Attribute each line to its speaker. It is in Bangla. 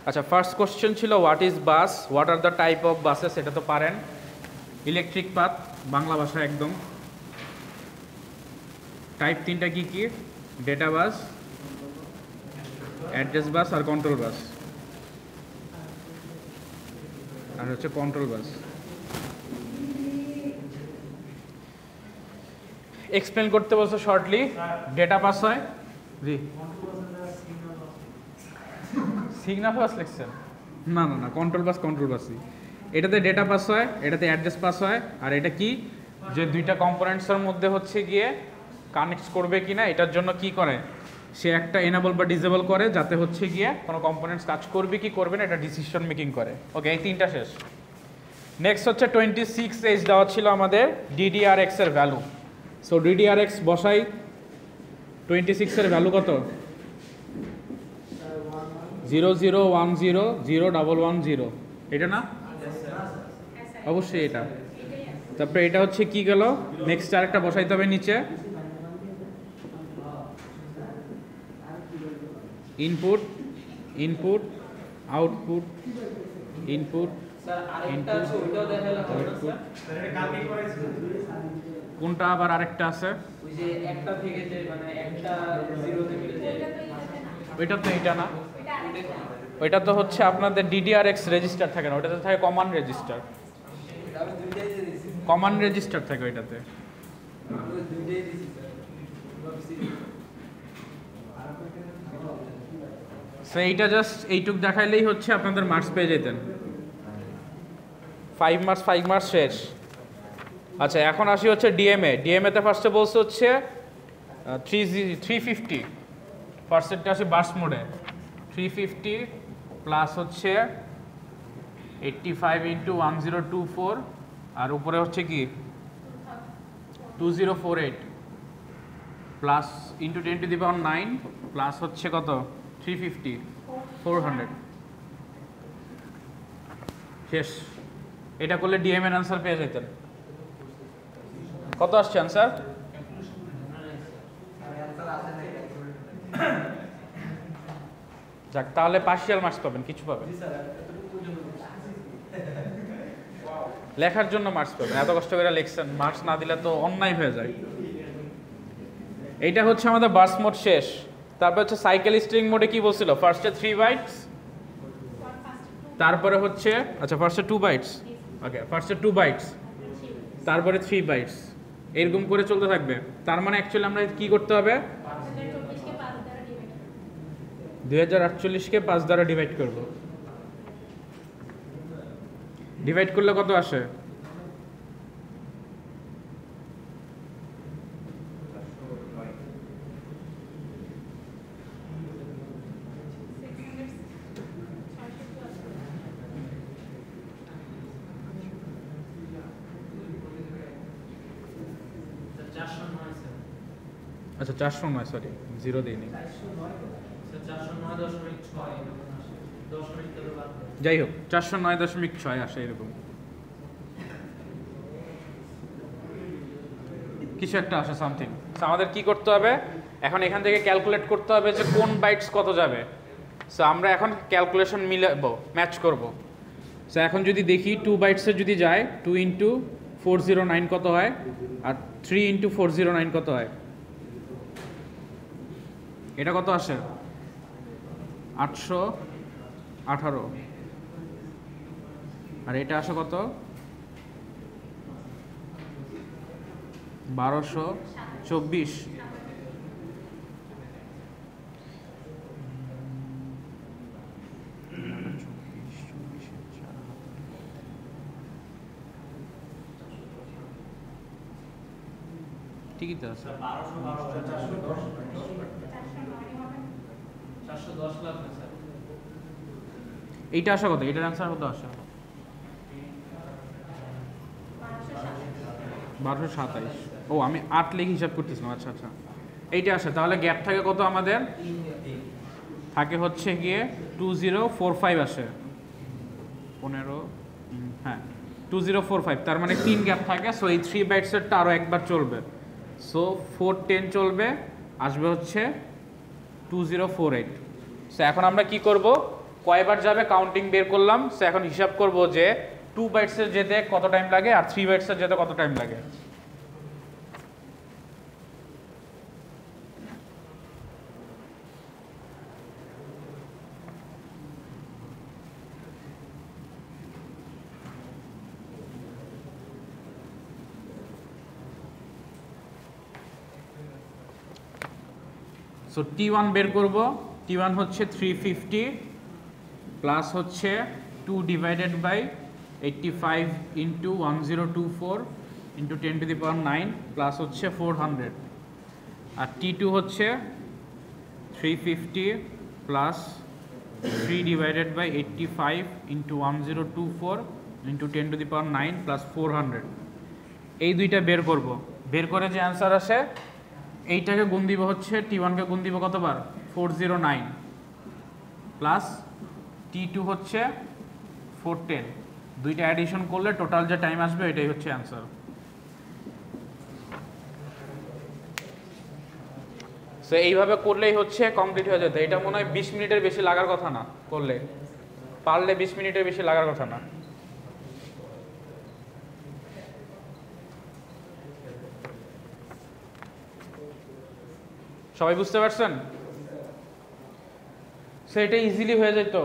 Speaker 1: আচ্ছা, ফার্স্ট কোশ্চেন ছিল what is bus, what are the type of buses, এটা তো পারেন। ইলেকট্রিক পাথ, বাংলা ভাষা একদম। টাইপ তিনটা কি কি? ডেটা বাস, অ্যাড্রেস বাস আর কন্ট্রোল বাস, আর হচ্ছে কন্ট্রোল বাস। এক্সপ্লেন করতে বলছো শর্টলি। ডেটা পাস হয়, জি সিগন্যাল পাস লিখছেন? না না না, কন্ট্রোল বাসই। এটাতে ডেটা পাস হয়, এটাতে অ্যাড্রেস পাস হয়, আর এটা কি যে দুইটা কম্পোনেন্টসের মধ্যে হচ্ছে গিয়ে কানেক্ট করবে কিনা এটার জন্য কি করে, সে একটা এনেবল বা ডিসেবল করে, যাতে হচ্ছে গিয়ে কোনো কম্পোনেন্টস কাজ করবে কি করবে না এটা ডিসিশন মেকিং করে। ওকে, এই তিনটা শেষ। নেক্সট হচ্ছে 26H দেওয়া ছিল আমাদের DDR(x) এর ভ্যালু। সো DDR(x) বসাই। 26 এর ভ্যালু কত? 001001110, এটা না? অবশ্যই এটা। তারপরে এটা হচ্ছে কি গেল, নেক্সট আরেকটা বসাইতে হবে নিচে। Input input output input input output. কোনটা আবার আরেকটা আছে?
Speaker 2: ওই যে একটা থেকে যে মানে একটা জিরো থেকে যে
Speaker 1: ওইটা তো এটা না, ওইটা তো হচ্ছে আপনাদের DDR(x) রেজিস্টার থাকে না, ওইটাতে থাকে কমান্ড রেজিস্টার।
Speaker 2: আমি দুইটাই দিয়ে দিছি,
Speaker 1: কমান্ড রেজিস্টার থাকে ওইটাতে।
Speaker 2: আমি দুইটাই দিছি
Speaker 1: সো
Speaker 2: স্যার।
Speaker 1: এইটা জাস্ট এইটুক দেখাইলেই হচ্ছে আপনাদের মার্কস পেয়ে যেতেন। 5 মার্কস শেষ। আচ্ছা, এখন আসি হচ্ছে ডিএমএ তে ফার্স্টে বলছে হচ্ছে 350, ফার্স্টেরটা আসে বার্স্ট মোডে 350 প্লাস হচ্ছে 85 × 1024, আর উপরে হচ্ছে কি 2048 প্লাস ইন্টু 10⁹9 প্লাস হচ্ছে কত 350 400 শেষ। এটা করলে ডিএমএর আনসার পেয়ে যেতেন। কত আসছে আনসার? যাক, তাহলে পার্শিয়াল মার্কস পাবেন, কিছু পাবেন, লেখার জন্য মার্কস পাবেন। এত কষ্ট করে লিখছেন, মার্কস না দিলে তো অন্যায় হয়ে যায়। এইটা হচ্ছে আমাদের বাস মোড শেষ। তারপর হচ্ছে সাইকেল স্ট্রিং মোডে কি বলছিল, ফার্স্টে 3 বাইটস, তারপরে হচ্ছে আচ্ছা ফার্স্টে 2 বাইটস, ওকে ফার্স্টে 2 বাইটস, তারপরে 3 বাইটস, এরকম করে চলতে থাকবে। তার মানে অ্যাকচুয়ালি আমরা কি করতে হবে, 2048 কে 5 দ্বারা ডিভাইড করব। ডিভাইড করলে কত আসে? আচ্ছা 409, সরি জিরো দিইনি। যাই হোক 409.6 আসে এরকম কিছু একটা আসে সামথিং। আমাদের কি করতে হবে এখন, এখান থেকে ক্যালকুলেট করতে হবে যে কোন বাইটস কত যাবে। সো আমরা এখন ক্যালকুলেশন মিলাবো, ম্যাচ করব। সো এখন যদি দেখি 2 বাইটসে যদি যায় 2 × 409 কত হয়, আর 3 × 409 কত হয়, এটা কত আসে 818, আর এটা আসে কত 1224। ঠিকই তো আছে,
Speaker 2: 410 লাখ স্যার।
Speaker 1: এইটা আসা কত, এটার অ্যান্সার কত আসে 1227। ও আমি 8 লিখে হিসাব করতেছিলাম। আচ্ছা আচ্ছা, এইটা আসে। তাহলে গ্যাপ থাকে কত আমাদের, থাকে হচ্ছে গিয়ে 2045 আসে 15, হ্যাঁ 2045, তার মানে 3 গ্যাপ থাকে। সো এই 3 বাইটসেরটা আরও একবার চলবে। সো 410 চলবে, আসবে হচ্ছে 2048। সো এখন আমরা কি করব, কয়বার যাবে কাউন্টিং বের করলাম। সো এখন হিসাব করব যে 2 বাইটসের যেতে কত টাইম লাগে আর 3 বাইটসের যেতে কত টাইম লাগে। সো T1 বের করব। T1 হচ্ছে 350 প্লাস হচ্ছে 2 divided by 85 into 1024 into 10⁹ plus হচ্ছে 400। আর T2 হচ্ছে 350 plus 3 divided by 85 into 1024 into 10⁹ plus 400। এই দুইটা বের করব। বের করে যে অ্যান্সার আসে এইটাকে গুণ দিব হচ্ছে T1কে গুণ দিব কতবার 409 প্লাস T2 হচ্ছে 410। দুইটা অ্যাডিশন করলে টোটাল যে টাইম আসবে এটাই হচ্ছে অ্যান্সার। সো এইভাবে করলেই হচ্ছে কমপ্লিট হয়ে যেত। এটা মনে হয় 20 মিনিটের বেশি লাগার কথা না, করলে পারলে 20 মিনিটের বেশি লাগার কথা না। সবাই বুঝতে পারছেন? সো এটা ইজিলি হয়ে যেত।